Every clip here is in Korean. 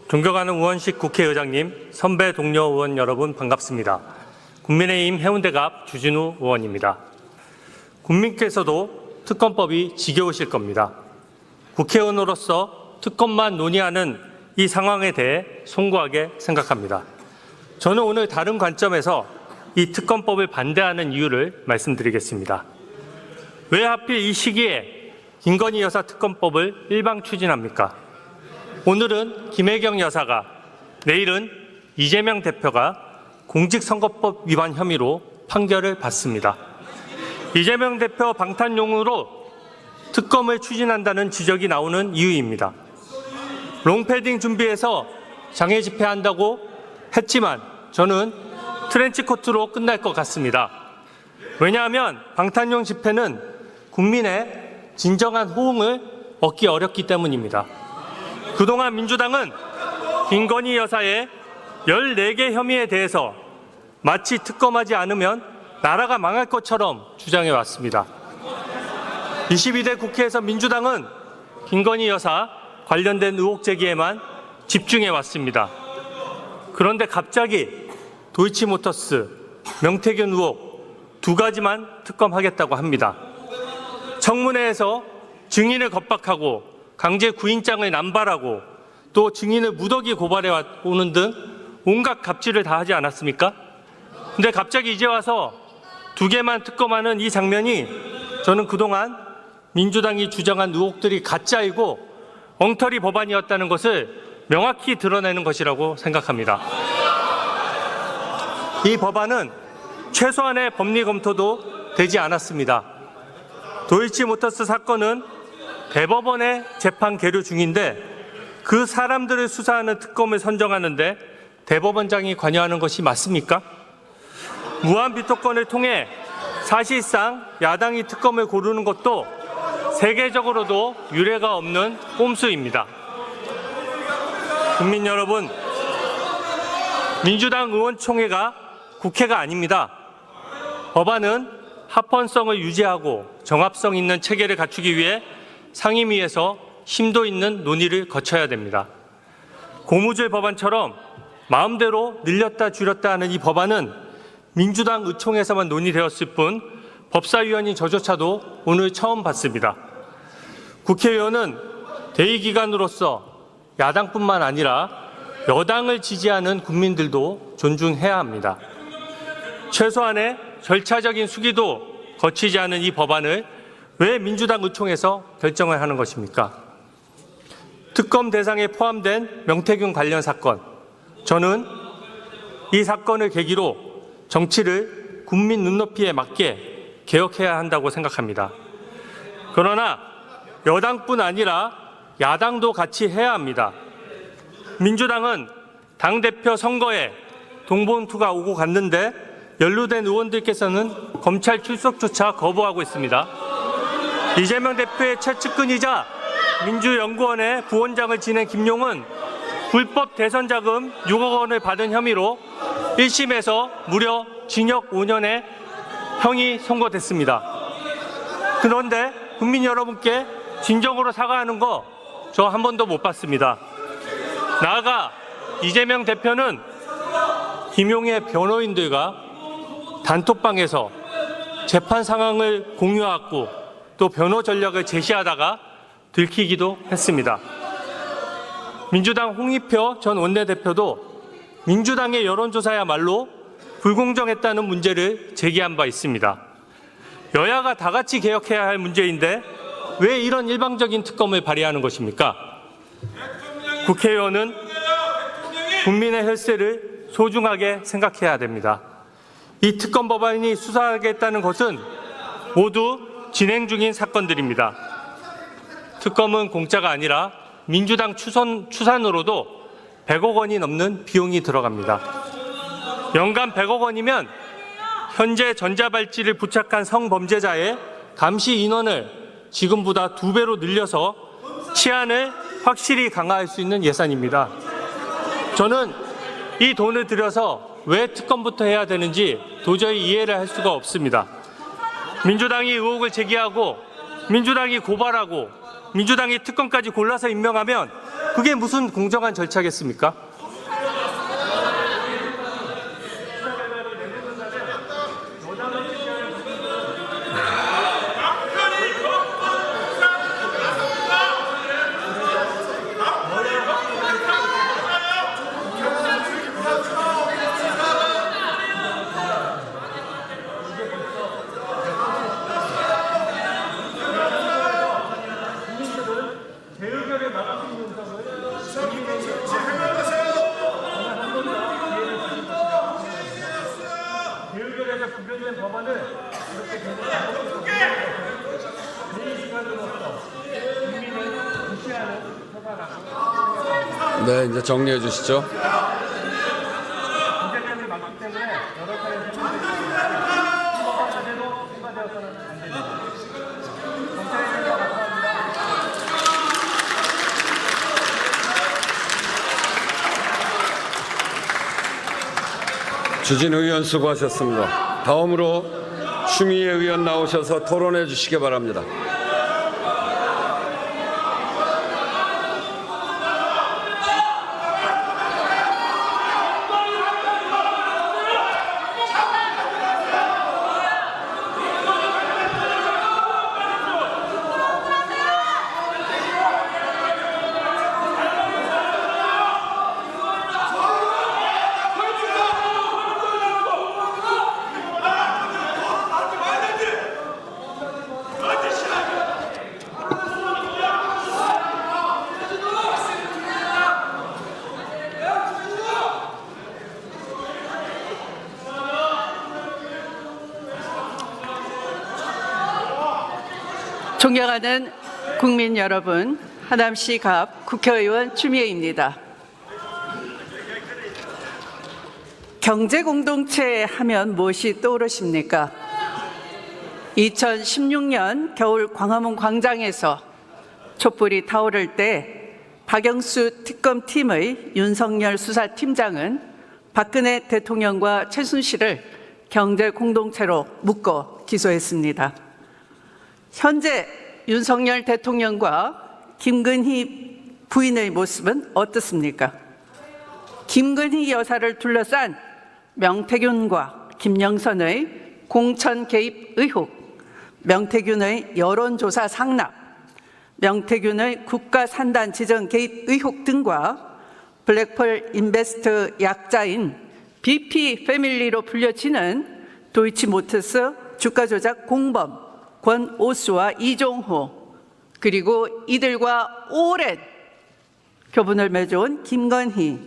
존경하는 우원식 국회의장님, 선배 동료 의원 여러분 반갑습니다. 국민의힘 해운대갑 주진우 의원입니다. 국민께서도 특검법이 지겨우실 겁니다. 국회의원으로서 특검만 논의하는 이 상황에 대해 송구하게 생각합니다. 저는 오늘 다른 관점에서 이 특검법을 반대하는 이유를 말씀드리겠습니다. 왜 하필 이 시기에 김건희 여사 특검법을 일방 추진합니까? 오늘은 김혜경 여사가, 내일은 이재명 대표가 공직선거법 위반 혐의로 판결을 받습니다. 이재명 대표 방탄용으로 특검을 추진한다는 지적이 나오는 이유입니다. 롱패딩 준비해서 장애 집회한다고 했지만 저는 트렌치코트로 끝날 것 같습니다. 왜냐하면 방탄용 집회는 국민의 진정한 호응을 얻기 어렵기 때문입니다. 그동안 민주당은 김건희 여사의 14개 혐의에 대해서 마치 특검하지 않으면 나라가 망할 것처럼 주장해 왔습니다. 22대 국회에서 민주당은 김건희 여사 관련된 의혹 제기에만 집중해 왔습니다. 그런데 갑자기 도이치모터스, 명태균 의혹 두 가지만 특검하겠다고 합니다. 청문회에서 증인을 겁박하고 강제 구인장을 남발하고 또 증인을 무더기 고발해 오는 등 온갖 갑질을 다 하지 않았습니까? 근데 갑자기 이제 와서 두 개만 특검하는 이 장면이 저는 그동안 민주당이 주장한 의혹들이 가짜이고 엉터리 법안이었다는 것을 명확히 드러내는 것이라고 생각합니다. 이 법안은 최소한의 법리 검토도 되지 않았습니다. 도이치모터스 사건은 대법원의 재판 계류 중인데 그 사람들을 수사하는 특검을 선정하는데 대법원장이 관여하는 것이 맞습니까? 무한비토권을 통해 사실상 야당이 특검을 고르는 것도 세계적으로도 유례가 없는 꼼수입니다. 국민 여러분, 민주당 의원총회가 국회가 아닙니다. 법안은 합헌성을 유지하고 정합성 있는 체계를 갖추기 위해 상임위에서 심도 있는 논의를 거쳐야 됩니다. 고무줄 법안처럼 마음대로 늘렸다 줄였다 하는 이 법안은 민주당 의총에서만 논의되었을 뿐 법사위원인 저조차도 오늘 처음 봤습니다. 국회의원은 대의기관으로서 야당뿐만 아니라 여당을 지지하는 국민들도 존중해야 합니다. 최소한의 절차적인 수기도 거치지 않은 이 법안을 왜 민주당 의총에서 결정을 하는 것입니까? 특검 대상에 포함된 명태균 관련 사건, 저는 이 사건을 계기로 정치를 국민 눈높이에 맞게 개혁해야 한다고 생각합니다. 그러나 여당뿐 아니라 야당도 같이 해야 합니다. 민주당은 당대표 선거에 동봉투가 오고 갔는데 연루된 의원들께서는 검찰 출석조차 거부하고 있습니다. 이재명 대표의 최측근이자 민주연구원의 부원장을 지낸 김용은 불법 대선 자금 6억 원을 받은 혐의로 1심에서 무려 징역 5년의 형이 선고됐습니다. 그런데 국민 여러분께 진정으로 사과하는 거 저 한 번도 못 봤습니다. 나아가 이재명 대표는 김용의 변호인들과 단톡방에서 재판 상황을 공유하고 또 변호 전략을 제시하다가 들키기도 했습니다. 민주당 홍익표 전 원내대표도 민주당의 여론조사야말로 불공정했다는 문제를 제기한 바 있습니다. 여야가 다 같이 개혁해야 할 문제인데 왜 이런 일방적인 특검을 발의하는 것입니까? 국회의원은 국민의 혈세를 소중하게 생각해야 됩니다. 이 특검 법안이 수사하겠다는 것은 모두 진행 중인 사건들입니다. 특검은 공짜가 아니라 민주당 추산으로도 100억 원이 넘는 비용이 들어갑니다. 연간 100억 원이면 현재 전자발찌를 부착한 성범죄자의 감시 인원을 지금보다 2배로 늘려서 치안을 확실히 강화할 수 있는 예산입니다. 저는 이 돈을 들여서 왜 특검부터 해야 되는지 도저히 이해를 할 수가 없습니다. 민주당이 의혹을 제기하고 민주당이 고발하고 민주당이 특검까지 골라서 임명하면 그게 무슨 공정한 절차겠습니까? 네, 이제 정리해 주시죠. 주진우 의원 수고하셨습니다. 다음으로 추미애 의원 나오셔서 토론해 주시기 바랍니다. 존경하는 국민 여러분, 하남시 갑 국회의원 추미애입니다. 경제공동체 하면 무엇이 떠오르십니까? 2016년 겨울 광화문 광장에서 촛불이 타오를 때 박영수 특검팀의 윤석열 수사팀장은 박근혜 대통령과 최순실을 경제공동체로 묶어 기소했습니다. 현재 윤석열 대통령과 김건희 부인의 모습은 어떻습니까? 김건희 여사를 둘러싼 명태균과 김영선의 공천 개입 의혹, 명태균의 여론조사 상납, 명태균의 국가산단 지정 개입 의혹 등과 블랙펄 인베스트 약자인 BP 패밀리로 불려지는 도이치모터스 주가 조작 공범 권오수와 이종호, 그리고 이들과 오랜 교분을 맺어온 김건희,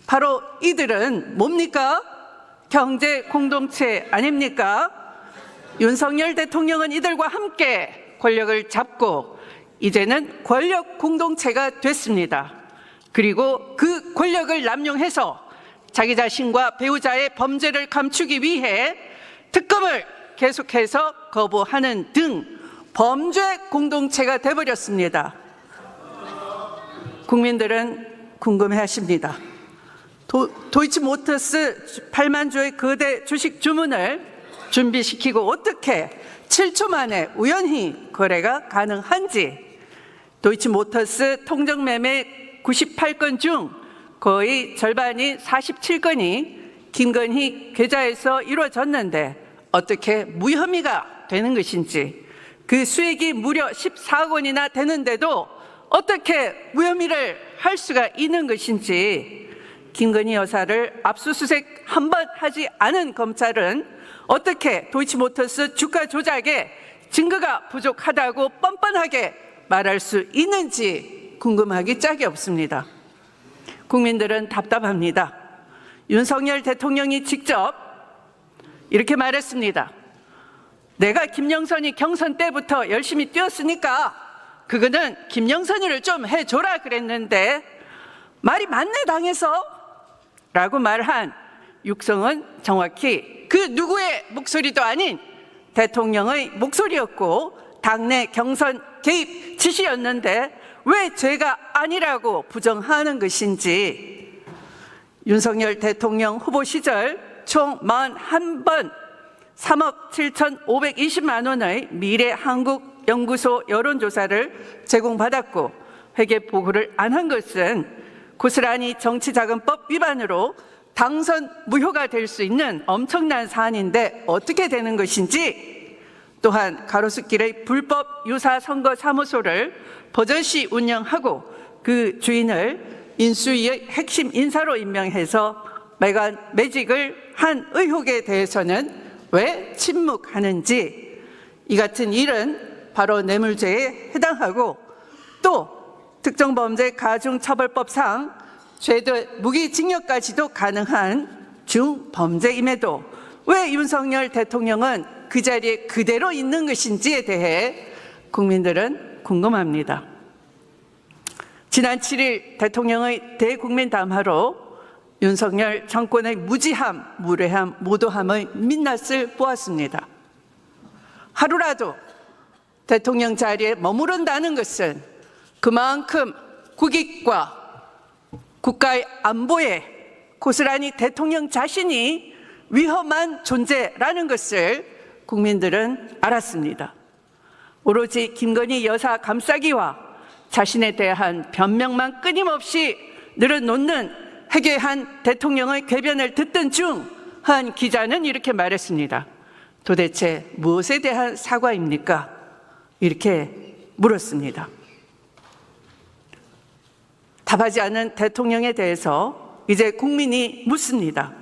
바로 이들은 뭡니까? 경제 공동체 아닙니까? 윤석열 대통령은 이들과 함께 권력을 잡고 이제는 권력 공동체가 됐습니다. 그리고 그 권력을 남용해서 자기 자신과 배우자의 범죄를 감추기 위해 특검을 계속해서 거부하는 등 범죄 공동체가 되어버렸습니다. 국민들은 궁금해하십니다. 도이치모터스 8만 주의 거대 주식 주문을 준비시키고 어떻게 7초 만에 우연히 거래가 가능한지, 도이치모터스 통정매매 98건 중 거의 절반이 47건이 김건희 계좌에서 이루어졌는데 어떻게 무혐의가 되는 것인지, 그 수익이 무려 14억 원이나 되는데도 어떻게 무혐의를 할 수가 있는 것인지, 김건희 여사를 압수수색 한 번 하지 않은 검찰은 어떻게 도이치모터스 주가 조작에 증거가 부족하다고 뻔뻔하게 말할 수 있는지 궁금하기 짝이 없습니다. 국민들은 답답합니다. 윤석열 대통령이 직접 이렇게 말했습니다. 내가 김영선이 경선 때부터 열심히 뛰었으니까 그거는 김영선이를 좀 해줘라 그랬는데 말이 맞네 당해서 라고 말한 육성은 정확히 그 누구의 목소리도 아닌 대통령의 목소리였고 당내 경선 개입 지시였는데 왜 죄가 아니라고 부정하는 것인지, 윤석열 대통령 후보 시절 총 41번 3억 7,520만 원의 미래한국연구소 여론조사를 제공받았고 회계 보고를 안 한 것은 고스란히 정치자금법 위반으로 당선 무효가 될 수 있는 엄청난 사안인데 어떻게 되는 것인지, 또한 가로수길의 불법 유사 선거 사무소를 버젓이 운영하고 그 주인을 인수위의 핵심 인사로 임명해서 매직을 한 의혹에 대해서는 왜 침묵하는지, 이 같은 일은 바로 뇌물죄에 해당하고 또 특정범죄 가중처벌법상 최대 무기징역까지도 가능한 중범죄임에도 왜 윤석열 대통령은 그 자리에 그대로 있는 것인지에 대해 국민들은 궁금합니다. 지난 7일 대통령의 대국민 담화로 윤석열 정권의 무지함, 무례함, 무도함의 민낯을 보았습니다. 하루라도 대통령 자리에 머무른다는 것은 그만큼 국익과 국가의 안보에 고스란히 대통령 자신이 위험한 존재라는 것을 국민들은 알았습니다. 오로지 김건희 여사 감싸기와 자신에 대한 변명만 끊임없이 늘어놓는 해괴한 대통령의 궤변을 듣던 중 한 기자는 이렇게 말했습니다. 도대체 무엇에 대한 사과입니까? 이렇게 물었습니다. 답하지 않은 대통령에 대해서 이제 국민이 묻습니다.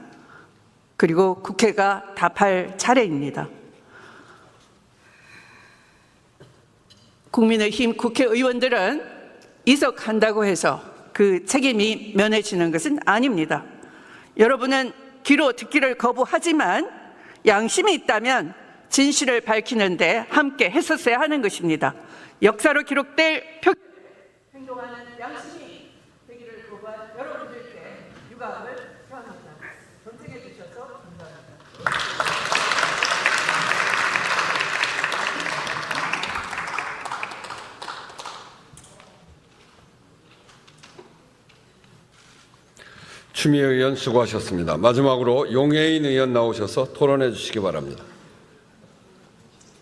그리고 국회가 답할 차례입니다. 국민의힘 국회의원들은 이석한다고 해서 그 책임이 면해지는 것은 아닙니다. 여러분은 귀로 듣기를 거부하지만 양심이 있다면 진실을 밝히는데 함께 했었어야 하는 것입니다. 역사로 기록될 행동하는 양심이 되기를 거부한 여러분들께 유감을 표합니다. 선택해 주셔서 감사합니다. 추미애 의원 수고하셨습니다. 마지막으로 용해인 의원 나오셔서 토론해 주시기 바랍니다.